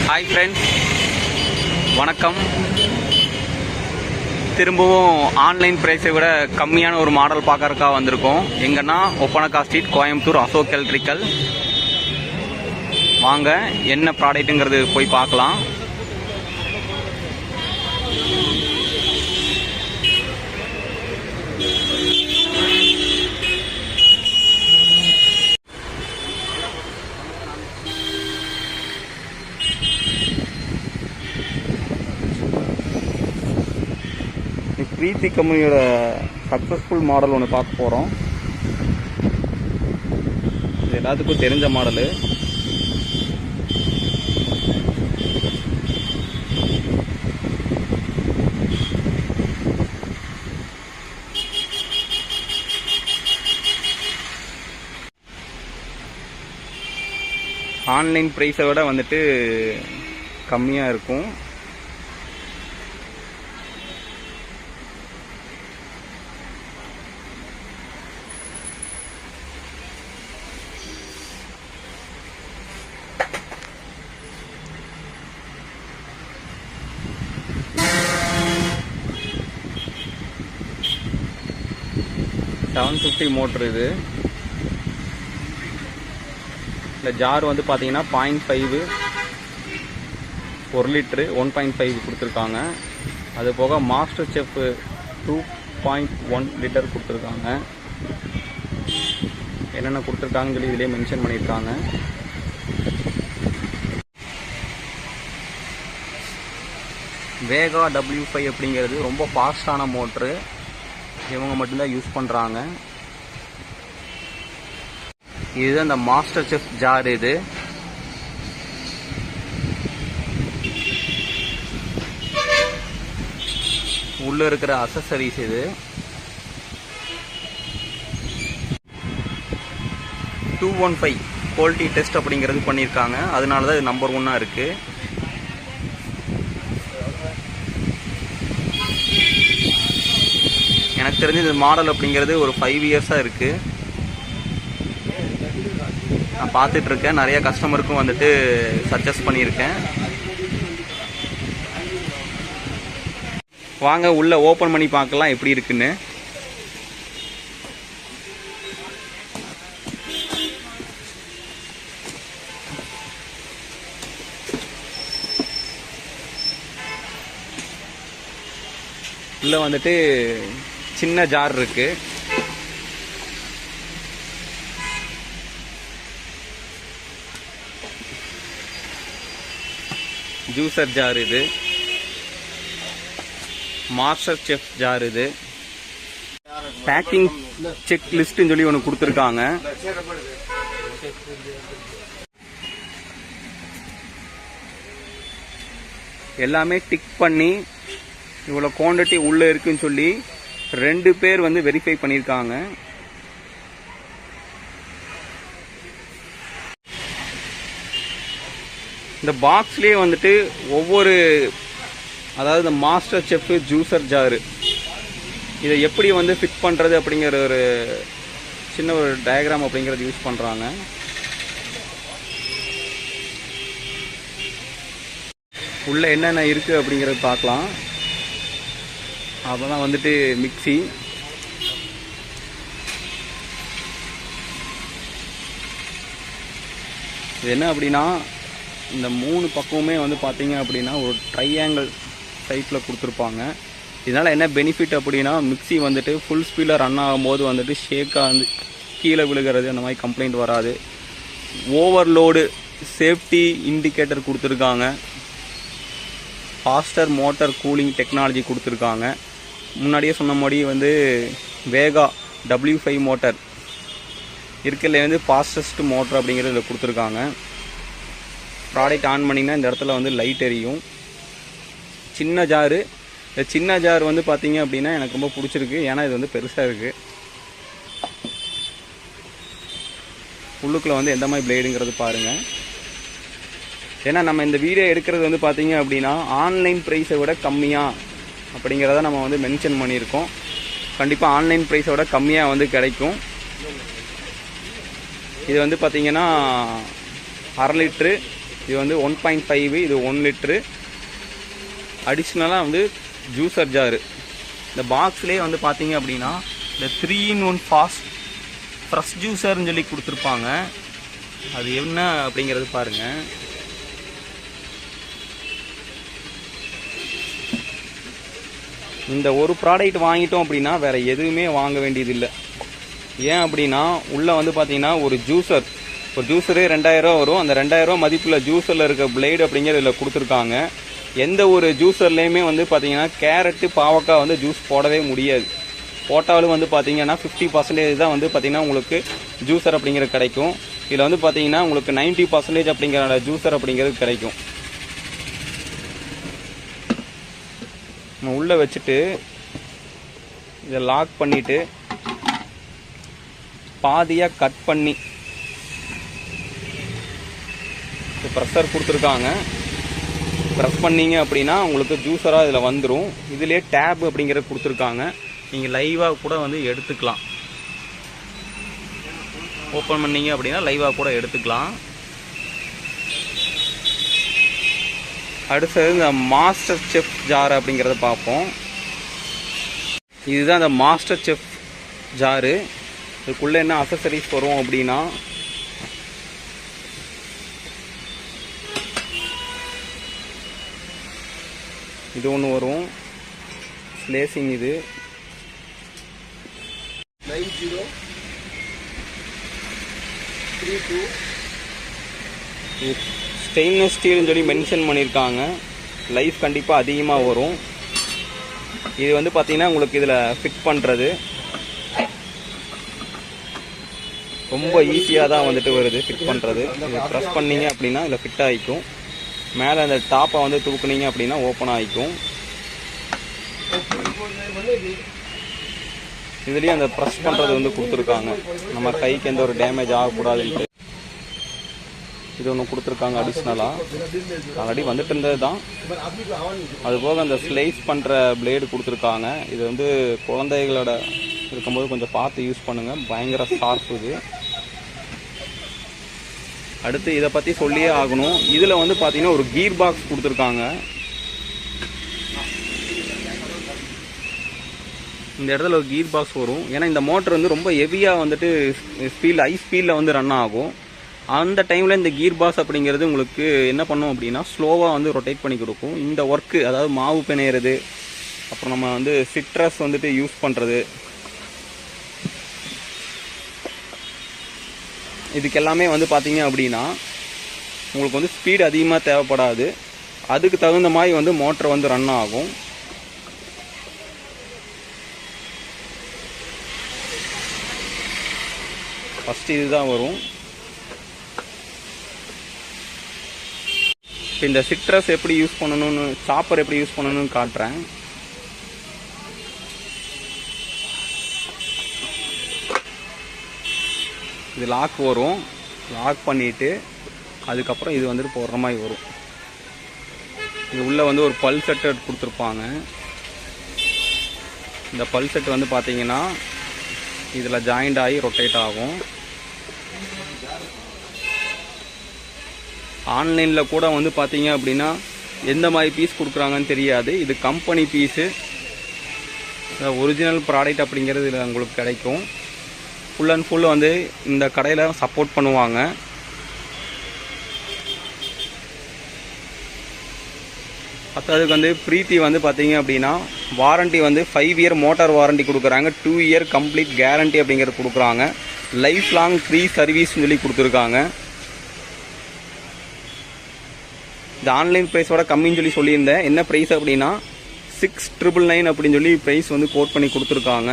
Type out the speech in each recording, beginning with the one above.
Hi friends, வணக்கம். திரும்பவும் online ப்ரைஸை விட கம்மியான ஒரு மாடல் பார்க்கறதுக்காக வந்திருக்கோம். எங்கன்னா ஒப்பனக்கா ஸ்ட்ரீட், கோயம்புத்தூர், அசோக் எலக்ட்ரிக்கல். வாங்க, என்ன ப்ராடக்ட்டுங்கிறது போய் பார்க்கலாம். பிரீத்தி கம்பெனியோட சக்ஸஸ்ஃபுல் மாடல் ஒன்று பார்க்க போகிறோம். இது எல்லாத்துக்கும் தெரிஞ்ச மாடலு. ஆன்லைன் ப்ரைஸை விட வந்துட்டு கம்மியாக இருக்கும். $750 மோட்டர். இது இந்த ஜார் வந்து பார்த்தீங்கன்னா 0.5 1 லிட்டரு 1.5 கொடுத்துருக்காங்க. அது போக மாஸ்டர் செஃப் 2.1 லிட்டர் கொடுத்துருக்காங்க. என்னென்ன கொடுத்துருக்காங்கன்னு சொல்லி இதிலே மென்ஷன் பண்ணியிருக்காங்க. வேகா W5 அப்படிங்கிறது ரொம்ப ஃபாஸ்டான மோட்ரு. இவங்க மட்டும்தான் யூஸ் பண்ணுறாங்க. இதுதான் இந்த மாஸ்டர் செஃப் ஜார். இது உள்ள இருக்கிற அசசரிஸ். இது 215 குவாலிட்டி டெஸ்ட் அப்படிங்கிறது பண்ணியிருக்காங்க. அதனால தான் இது நம்பர் 1 இருக்கு. எனக்கு தெரிஞ்சு இந்த மாடல் அப்படிங்கிறது ஒரு 5 இயர்ஸாக இருக்குது. நான் பார்த்துட்ருக்கேன். நிறைய கஸ்டமருக்கும் வந்துட்டு சஜஸ்ட் பண்ணியிருக்கேன். வாங்க உள்ளே ஓப்பன் பண்ணி பார்க்கலாம் எப்படி இருக்குன்னு. உள்ளே வந்துட்டு சின்ன ஜார் இருக்கு. Juicer jar. இது மாஸ்டர் செஃப் ஜார். இது பேக்கிங் செக் லிஸ்ட்னு சொல்லி ஒன்று கொடுத்துருக்காங்க. எல்லாமே டிக் பண்ணி இவ்வளோ குவான்டிட்டி உள்ளே இருக்குன்னு சொல்லி 2 பேர் வந்து வெரிஃபை பண்ணியிருக்காங்க. இந்த பாக்ஸ்லேயே வந்துட்டு ஒவ்வொரு, அதாவது இந்த மாஸ்டர் செஃப் ஜூசர் ஜாரு இதை எப்படி வந்து ஃபிட் பண்ணுறது அப்படிங்கிற ஒரு சின்ன ஒரு டயக்ராம் அப்படிங்கிறது யூஸ் பண்ணுறாங்க. உள்ளே என்னென்ன இருக்குது அப்படிங்கிறது பார்க்கலாம். அப்போதான் வந்துட்டு மிக்ஸி, இது என்ன அப்படின்னா இந்த 3 பக்கமுமே வந்து பார்த்தீங்க அப்படின்னா ஒரு ட்ரையாங்கிள் டைப்பில் கொடுத்துருப்பாங்க. இதனால் என்ன பெனிஃபிட் அப்படின்னா மிக்ஸி வந்துட்டு ஃபுல் ஸ்பீடில் ரன் ஆகும்போது வந்துட்டு ஷேக்காக வந்து கீழே விழுகிறது அந்த மாதிரி கம்ப்ளைண்ட் வராது. ஓவர்லோடு சேஃப்டி இண்டிகேட்டர் கொடுத்துருக்காங்க. ஃபாஸ்டர் மோட்டர் கூலிங் டெக்னாலஜி கொடுத்துருக்காங்க. முன்னாடியே சொன்ன மாதிரி வந்து வேகா W5 மோட்டர் இருக்கிறதுல வந்து ஃபாஸ்டஸ்ட் மோட்டர் அப்படிங்கிறது இதில் கொடுத்துருக்காங்க. ப்ராடக்ட் ஆன் பண்ணிங்கன்னா இந்த இடத்துல வந்து லைட் எரியும். சின்ன ஜாரு. இந்த சின்ன ஜார் வந்து பார்த்தீங்க அப்படின்னா எனக்கு ரொம்ப பிடிச்சிருக்கு. ஏன்னா இது வந்து பெருசாக இருக்குது. உள்ளுக்குள்ளே வந்து எந்த மாதிரி பிளேடுங்கிறது பாருங்கள். ஏன்னா நம்ம இந்த வீடியோ எடுக்கிறது வந்து பார்த்தீங்க அப்படின்னா ஆன்லைன் ப்ரைஸை விட கம்மியாக அப்படிங்கிறத நம்ம வந்து மென்ஷன் பண்ணியிருக்கோம். கண்டிப்பாக ஆன்லைன் ப்ரைஸை விட கம்மியாக வந்து கிடைக்கும். இது வந்து பார்த்தீங்கன்னா 1/2 லிட்ரு இது வந்து 1.5, இது 1 லிட்ரு. அடிஷ்னலாக வந்து ஜூஸர் ஜாரு. இந்த பாக்ஸ்லேயே வந்து பார்த்தீங்க அப்படின்னா இந்த 3-in-1 ஃப்ரெஷ் ஜூஸர்னு சொல்லி கொடுத்துருப்பாங்க. அது என்ன அப்படிங்கிறது பாருங்கள். இந்த ஒரு ப்ராடக்ட் வாங்கிட்டோம் அப்படின்னா வேறு எதுவுமே வாங்க வேண்டியதில்லை. ஏன் அப்படின்னா உள்ளே வந்து பார்த்தீங்கன்னா ஒரு ஜூஸரே 2000 வரும். அந்த 2000 மதிப்புள்ள ஜூஸரில் இருக்க பிளேடு அப்படிங்கிறது இதில் கொடுத்துருக்காங்க. எந்த ஒரு ஜூஸர்லேயுமே வந்து பார்த்தீங்கன்னா கேரட்டு பாவக்காய் வந்து ஜூஸ் போடவே முடியாது. போட்டாலும் வந்து பார்த்தீங்கன்னா 50% தான் வந்து பார்த்தீங்கன்னா உங்களுக்கு ஜூஸர் அப்படிங்கிறது கிடைக்கும். இதில் வந்து பார்த்தீங்கன்னா உங்களுக்கு 90% அப்படிங்கிற ஜூஸர் அப்படிங்கிறது கிடைக்கும். நம்ம உள்ளே வச்சுட்டு இதை லாக் பண்ணிவிட்டு பாதியாக கட் பண்ணி ப்ரெஷர் கொடுத்துருக்காங்க. ப்ரெஸ் பண்ணிங்க அப்படின்னா உங்களுக்கு ஜூஸராக இதில் வந்துடும். இதிலே டேப் அப்படிங்கிறது கொடுத்துருக்காங்க. நீங்கள் லைவாக கூட வந்து எடுத்துக்கலாம். ஓப்பன் பண்ணிங்க அப்படின்னா லைவாக கூட எடுத்துக்கலாம். அடுத்தது இந்த மாஸ்டர் செஃப் ஜார் அப்படிங்கிறத பார்ப்போம். இதுதான் இந்த மாஸ்டர் செஃப் ஜாரு. இதுக்குள்ளே என்ன அக்சசரிஸ் வரும் அப்படின்னா இது ஒன்று வரும், ஸ்லேசிங். இது 9032 ஸ்டெயின்லெஸ் ஸ்டீல்னு சொல்லி மென்ஷன் பண்ணியிருக்காங்க. லைஃப் கண்டிப்பாக அதிகமாக வரும். இது வந்து பார்த்தீங்கன்னா உங்களுக்கு இதில் ஃபிட் பண்ணுறது ரொம்ப ஈஸியாக தான் வந்துட்டு வருது. ஃபிட் பண்ணுறது இதை ப்ரெஸ் பண்ணிங்க அப்படின்னா இதில் ஃபிட் ஆகிக்கும். மேலே அந்த டாப்பை வந்து தூக்குனீங்க அப்படின்னா ஓப்பன் ஆகிக்கும். இதுலேயும் அந்த ப்ரெஸ் பண்ணுறது வந்து கொடுத்துருக்காங்க. நம்ம கைக்கு எந்த ஒரு டேமேஜ் ஆகக்கூடாதுன்ட்டு இது ஒன்று கொடுத்துருக்காங்க அடிஷ்னலாக. ஆல்ரெடி வந்துட்டு இருந்தது தான். அதுபோக அந்த ஸ்லைஸ் பண்ணுற பிளேடு கொடுத்துருக்காங்க. இது வந்து குழந்தைகளோட இருக்கும்போது கொஞ்சம் பார்த்து யூஸ் பண்ணுங்கள். பயங்கர ஷார்ப் இது. அடுத்து இதை பற்றி சொல்லியே ஆகணும். இதில் வந்து பார்த்தீங்கன்னா ஒரு கீர் பாக்ஸ் கொடுத்துருக்காங்க. இந்த இடத்துல ஒரு கீர் பாக்ஸ் வரும். ஏன்னா இந்த மோட்டர் வந்து ரொம்ப ஹெவியாக வந்துட்டு ஹை ஸ்பீடில் வந்து ரன் ஆகும். அந்த டைமில் இந்த கீர் பாக்ஸ் அப்படிங்கிறது உங்களுக்கு என்ன பண்ணும் அப்படின்னா ஸ்லோவாக வந்து ரொட்டேட் பண்ணி கொடுக்கும். இந்த ஒர்க்கு, அதாவது மாவு பிணையிறது, அப்புறம் நம்ம வந்து சிட்ரஸ் வந்துட்டு யூஸ் பண்ணுறது, இதுக்கு எல்லாமே வந்து பார்த்தீங்க அப்படின்னா உங்களுக்கு வந்து ஸ்பீடு அதிகமாக தேவைப்படாது. அதுக்கு தகுந்த மாதிரி வந்து மோட்டர் வந்து ரன் ஆகும். ஃபஸ்ட்டு இதுதான் வரும். இப்போ இந்த சிட்ரஸ் எப்படி யூஸ் பண்ணணும்னு, சாப்பர் எப்படி யூஸ் பண்ணணும்னு காட்டுறேன். இது லாக் வரும். லாக் பண்ணிவிட்டு அதுக்கப்புறம் இது வந்துட்டு போடுற மாதிரி வரும். இது உள்ளே வந்து ஒரு பல் செட்டு கொடுத்துருப்பாங்க. இந்த பல் செட் வந்து பார்த்தீங்கன்னா இதில் ஜாயிண்ட் ஆகி ரொட்டேட் ஆகும். ஆன்லைனில் கூட வந்து பார்த்தீங்க அப்படின்னா எந்த மாதிரி பீஸ் கொடுக்குறாங்கன்னு தெரியாது. இது கம்பெனி பீஸு, ஒரிஜினல் ப்ராடக்ட் அப்படிங்கிறது இதில் உங்களுக்கு கிடைக்கும். ஃபுல் அண்ட் ஃபுல் வந்து இந்த கடையில் சப்போர்ட் பண்ணுவாங்க. அதுக்கு வந்து பிரீத்தி வந்து பார்த்தீங்க அப்படின்னா வாரண்ட்டி வந்து 5 இயர் மோட்டார் வாரண்ட்டி கொடுக்குறாங்க. 2 இயர் கம்ப்ளீட் கேரண்டி அப்படிங்கிறது கொடுக்குறாங்க. லைஃப் லாங் ஃப்ரீ சர்வீஸ்னு சொல்லி கொடுத்துருக்காங்க. இந்த ஆன்லைன் ப்ரைஸோட கம்மின்னு சொல்லியிருந்தேன். என்ன ப்ரைஸ் அப்படின்னா 6999 அப்படின்னு சொல்லி ப்ரைஸ் வந்து கோட் பண்ணி கொடுத்துருக்காங்க.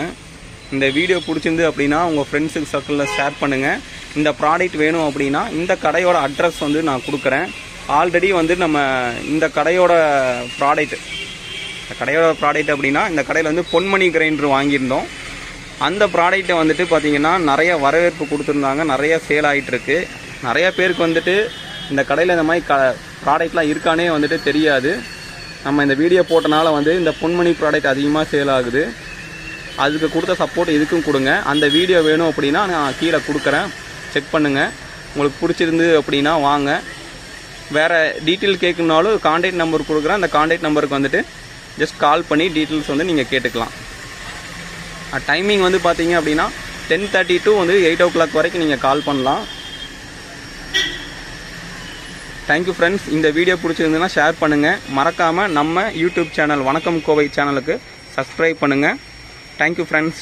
இந்த வீடியோ பிடிச்சிருந்து அப்படின்னா உங்கள் ஃப்ரெண்ட்ஸுக்கு சர்க்கிளில் ஷேர் பண்ணுங்கள். இந்த ப்ராடக்ட் வேணும் அப்படின்னா இந்த கடையோட அட்ரஸ் வந்து நான் கொடுக்குறேன். ஆல்ரெடி வந்து நம்ம இந்த கடையோட ப்ராடக்ட் அப்படின்னா இந்த கடையில் வந்து பொன்மணி கிரைண்டர் வாங்கியிருந்தோம். அந்த ப்ராடக்ட்டை வந்துட்டு பார்த்திங்கன்னா நிறைய வரவேற்பு கொடுத்துருந்தாங்க. நிறைய சேல் ஆகிட்டுருக்கு. நிறைய பேருக்கு வந்துட்டு இந்த கடையில் இந்த மாதிரி ப்ராடக்ட்லாம் இருக்கானே வந்துட்டு தெரியாது. நம்ம இந்த வீடியோ போட்டனால வந்து இந்த பொன்மணி ப்ராடக்ட் அதிகமாக சேல் ஆகுது. அதுக்கு கொடுத்த சப்போர்ட் இதுக்கும் கொடுங்க. அந்த வீடியோ வேணும் அப்படின்னா நான் கீழே கொடுக்குறேன், செக் பண்ணுங்கள். உங்களுக்கு பிடிச்சிருந்து அப்படின்னா வாங்க. வேறு டீட்டெயில் கேட்கணுனாலும் கான்டாக்ட் நம்பர் கொடுக்குறேன். அந்த கான்டாக்ட் நம்பருக்கு வந்துட்டு ஜஸ்ட் கால் பண்ணி டீட்டெயில்ஸ் வந்து நீங்கள் கேட்டுக்கலாம். டைமிங் வந்து பார்த்தீங்க அப்படின்னா 10:30 to வந்து 8 o'clock வரைக்கும் நீங்கள் கால் பண்ணலாம். Thank you friends. இந்த வீடியோ பிடிச்சிருந்துன்னா ஷேர் பண்ணுங்கள். மறக்காமல் நம்ம யூடியூப் சேனல் வணக்கம் கோவை சேனலுக்கு சப்ஸ்கிரைப் பண்ணுங்கள். Thank you friends.